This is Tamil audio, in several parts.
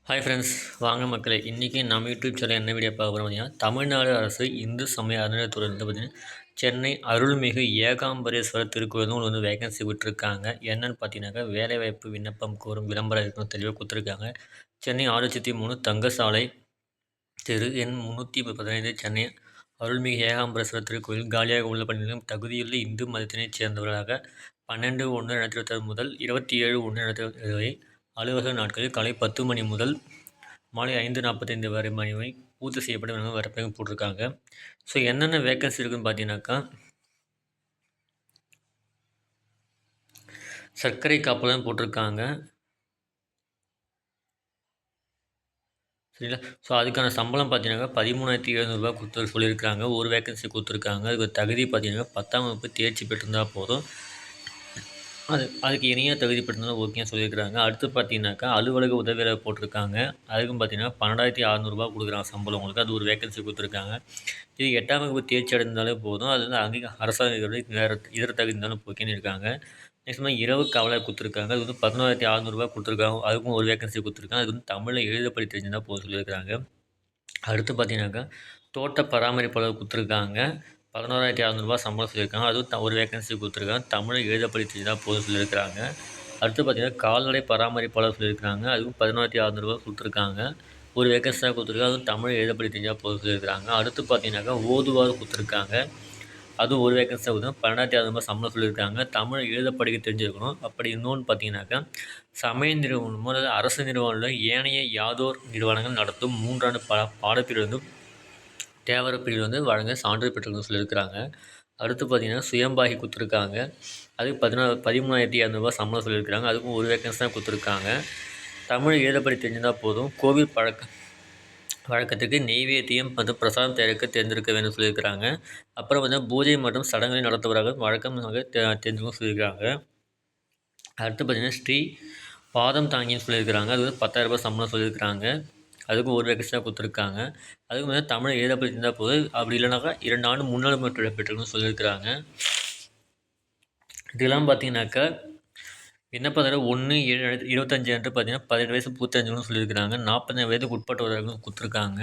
ஹாய் ஃப்ரெண்ட்ஸ், வாங்க மக்களே. இன்றைக்கி நம்ம யூடியூப் சேனல் என்ன வீடியோ பார்க்க போகிறோம் பார்த்தீங்கன்னா, தமிழ்நாடு அரசு இந்து சமய அறநிலையத்துறை பார்த்தீங்கன்னா சென்னை அருள்மிகு ஏகாம்பரேஸ்வரர் திருக்கோயில் உங்களுக்கு வேகன்சி விட்டுருக்காங்க. என்னென்னு பார்த்தீங்கன்னாக்கா, வேலைவாய்ப்பு விண்ணப்பம் கோரும் விளம்பரம் இருக்குன்னு தெளிவாக கொடுத்துருக்காங்க. சென்னை 603 தங்கசாலை தெரு எண் 315 சென்னை அருள்மிகு ஏகாம்பரேஸ்வரர் திருக்கோயில் காலியாக உள்ள பணியிலும் தகுதியுள்ள இந்து மதத்தினைச் சேர்ந்தவர்களாக 12/1/2026 முதல் 27/1/2027 வரை அலுவலக நாட்களில் காலை 10 மணி முதல் மாலை 5:45 வரை மணி பூர்த்தி செய்யப்பட்ட வரப்பையும் போட்டிருக்காங்க. ஸோ என்னென்ன வேக்கன்சி இருக்குதுன்னு பார்த்தீங்கன்னாக்கா, சர்க்கரை காப்பெல்லாம் போட்டிருக்காங்க. சரிங்களா? ஸோ அதுக்கான சம்பளம் பார்த்தீங்கன்னாக்கா 13,700 கொடுத்து சொல்லியிருக்காங்க. ஒரு வேக்கன்சி கொடுத்துருக்காங்க. அதுக்கு தகுதி பார்த்தீங்கன்னா 10ஆம் வகுப்பு தேர்ச்சி பெற்றிருந்தால் போதும். அதுக்கு இணையாக தகுதி பெற்றிருந்தாலும் ஓகேன்னு சொல்லியிருக்கிறாங்க. அடுத்து பார்த்தீங்கன்னாக்கா, அலுவலக உதவியாளர் போட்டிருக்காங்க. அதுக்கும் பார்த்தீங்கன்னா 12,600 கொடுக்குறாங்க சம்பளம் உங்களுக்கு. அது ஒரு வேக்கன்சி கொடுத்துருக்காங்க. இது 8ஆம் வகுப்பு தேர்ச்சி அடைந்தாலே போதும். அது வந்து அங்கே அரசாங்க இதர தகுதி இருந்தாலும் ஓகேன்னு இருக்காங்க. நெக்ஸ்ட் மாதிரி இரவு காவலர் கொடுத்துருக்காங்க. அது வந்து 11,600 கொடுத்துருக்காங்க. அதுக்கும் ஒரு வேக்கன்சி கொடுத்துருக்காங்க. அது வந்து தமிழில் எழுதப்படி தெரிஞ்சுருந்தால் போதும் சொல்லியிருக்கிறாங்க. அடுத்து பார்த்தீங்கன்னாக்கா, தோட்ட பராமரிப்பாளர் கொடுத்துருக்காங்க. 11,600 சம்பளம் சொல்லியிருக்காங்க. அதுவும் ஒரு வேக்கன்சி கொடுத்துருக்காங்க. தமிழில் எழுதப்படி தெரிஞ்சால் போதும் சொல்லியிருக்கிறாங்க. அடுத்து பார்த்தீங்கன்னா, கால்நடை பராமரிப்பாளர் சொல்லியிருக்கிறாங்க. அதுவும் 11,600 கொடுத்துருக்காங்க. ஒரு வேக்கன்சி தான் கொடுத்துருக்காங்க. அதுவும் தமிழ் எழுதப்படி தெரிஞ்சால் போதும் சொல்லியிருக்கிறாங்க. அடுத்து பார்த்தீங்கன்னாக்கா, ஓதுவார் கொடுத்துருக்காங்க. அதுவும் ஒரு வேக்கன்சி தான் கொடுத்தாங்க. 12,600 சம்பளம் சொல்லியிருக்காங்க. தமிழ் எழுத படிக்க தெரிஞ்சிருக்கணும். அப்படி இன்னொன்று பார்த்தீங்கன்னாக்கா, சமய நிறுவனமோ அல்லது அரசு நிறுவனங்கள் ஏனைய யாதோர் நிறுவனங்கள் நடத்தும் 3 ஆண்டு பாடப்பிரிவு வந்து தேவர பிரிவில் வந்து வழங்க சான்று பெற்றுக்கணும்னு சொல்லியிருக்கிறாங்க. அடுத்து பார்த்திங்கன்னா, சுயம்பாகி கொடுத்துருக்காங்க. அதுக்கு 13,200 சம்பளம் சொல்லியிருக்கிறாங்க. அதுக்கும் ஒரு வேக்கன்சி தான் கொடுத்துருக்காங்க. தமிழ் எழுதப்படி தெரிஞ்சிருந்தால் போதும். கோவில் வழக்கத்துக்கு நெய்வேத்தியம் மற்றும் பிரசாதம் தயாரிக்க தேர்ந்தெடுக்க வேண்டும் சொல்லியிருக்கிறாங்க. அப்புறம் வந்து பூஜை மற்றும் சடங்குகளை நடத்துவதாக வழக்கமாக தெரிஞ்சுக்கணும்னு சொல்லியிருக்கிறாங்க. அடுத்து பார்த்திங்கன்னா, ஸ்ரீ பாதம் தாங்கின்னு சொல்லியிருக்கிறாங்க. அது வந்து 10,000 சம்பளம் சொல்லியிருக்கிறாங்க. அதுக்கும் ஒரு வேக்கன்சி தான் கொடுத்துருக்காங்க. அதுக்கு வந்து தமிழ் எழுதப்படி இருந்தால் போது. அப்படி இல்லைனாக்கா 2 ஆண்டு முன்னாள் மற்றும் பெற்றுக்கணும்னு சொல்லியிருக்கிறாங்க. இதெல்லாம் பார்த்தீங்கன்னாக்கா, விண்ணப்பதாரர் 1/7/25 அன்று பார்த்தீங்கன்னா 18 வயசு பூர்த்தி சொல்லியிருக்கிறாங்க. 40 வயதுக்கு உட்பட்டவர்களும் கொடுத்துருக்காங்க.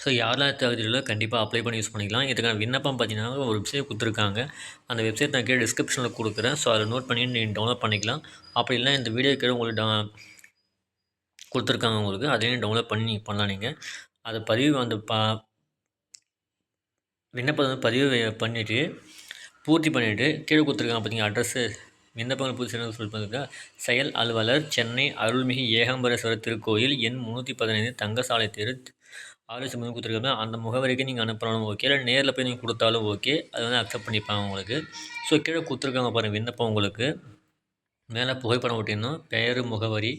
ஸோ யாரெல்லாம் தகுதியிலோ கண்டிப்பாக அப்ளை பண்ணி யூஸ் பண்ணிக்கலாம். இதுக்கான விண்ணப்பம் பார்த்தீங்கன்னா ஒரு வெப்சைட் கொடுத்துருக்காங்க. அந்த வெப்சைட் நான் கீழே டிஸ்கிரிப்ஷனில் கொடுக்குறேன். ஸோ அதை நோட் பண்ணி நீங்கள் டவுன்லோட் பண்ணிக்கலாம். அப்படி இல்லைனா இந்த வீடியோ கீழே உங்களுக்கு கொடுத்துருக்காங்க உங்களுக்கு. அதையும் டவுன்லோட் பண்ணி நீங்கள் பண்ணலாம். நீங்கள் அதை அந்த விண்ணப்பத்தை வந்து பதிவு பண்ணிவிட்டு பூர்த்தி பண்ணிவிட்டு கீழே கொடுத்துருக்காங்க பார்த்தீங்கன்னா அட்ரஸ்ஸு விண்ணப்பங்கள் பூர்த்தி செய்யணும்னு சொல்லியிருக்காங்க. செயல் அலுவலர், சென்னை அருள்மிகு ஏகாம்பரேஸ்வரர் திருக்கோயில், எண் 315 தங்கசாலை தெரு 6 கொடுத்துருக்காங்க. அந்த முகவரிக்கு நீங்கள் அனுப்பினாலும் ஓகே, இல்லை நேரில் போய் நீங்கள் கொடுத்தாலும் ஓகே. அதை வந்து அக்செப்ட் பண்ணிப்பாங்க உங்களுக்கு. ஸோ கீழே கொடுத்துருக்காங்க பாருங்கள் விண்ணப்பம் உங்களுக்கு. மேலே புகைப்படம் ஒட்டிடணும். பெயர், முகவரி,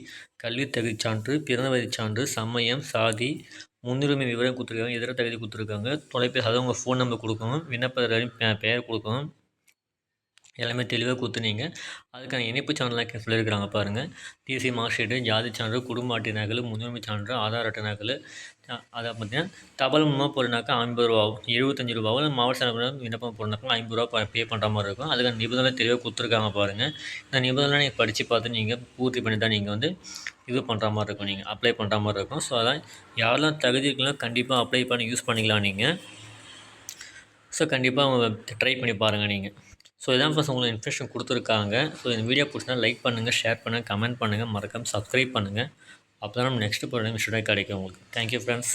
கல்வி தகுதி சான்று, பிறந்தவதி சான்று, சமயம், சாதி, முன்னுரிமை விவரம் கொடுத்துருக்காங்க. இதர தகுதி கொடுத்துருக்காங்க. தொலைபேசி, அதாவது உங்கள் ஃபோன் நம்பர் கொடுக்கணும். விண்ணப்பதாரின் பெயர் கொடுக்கணும். எல்லாமே தெளிவாக கொடுத்துனீங்க. அதுக்கான இணைப்பு சான்றிதழ் சொல்லியிருக்கிறாங்க பாருங்கள். டிசி மார்க் ஷீட்டு, ஜாதி சான்று, குடும்ப அட்டை நகல், முன்னுரிமை சான்று, ஆதார் அட்டை நகல். அதை பார்த்தீங்கன்னா தபால் மூலமாக போடுறனாக்கா 50 ரூபா ஆகும். 75 ரூபாவும் மாவட்ட செயலாளர் விண்ணப்பம் போடுறனாக்கா 50 ரூபா பே பண்ணுற மாதிரி இருக்கும். அதுக்கான நிபந்தனை தெளிவாக கொடுத்துருக்காங்க பாருங்கள். இந்த நிபந்தனை நீங்கள் படித்து பார்த்து நீங்கள் பூர்த்தி பண்ணி தான் நீங்கள் வந்து இது பண்ணுற மாதிரி இருக்கும். நீங்கள் அப்ளை பண்ணுற மாதிரி இருக்கும். ஸோ அதான் யாரெல்லாம் தகுதி இருக்குங்களோ கண்டிப்பாக அப்ளை பண்ணி யூஸ் பண்ணிக்கலாம் நீங்கள். ஸோ கண்டிப்பாக அவங்க ட்ரை பண்ணி பாருங்கள் நீங்கள். ஸோ இதான் ஃபஸ்ட் உங்களுக்கு இன்ஃபர்மேஷன் கொடுத்துருக்காங்க. ஸோ இந்த வீடியோ பிடிச்சினா லைக் பண்ணுங்கள், ஷேர் பண்ணுங்கள், கமெண்ட் பண்ணுங்கள், மறக்காமல் சப்ஸ்கிரைப் பண்ணுங்கள். அப்போ தான் நம்ம நெக்ஸ்ட்டு போகிற விஷயம் கிடைக்கும் உங்களுக்கு. Thank you friends.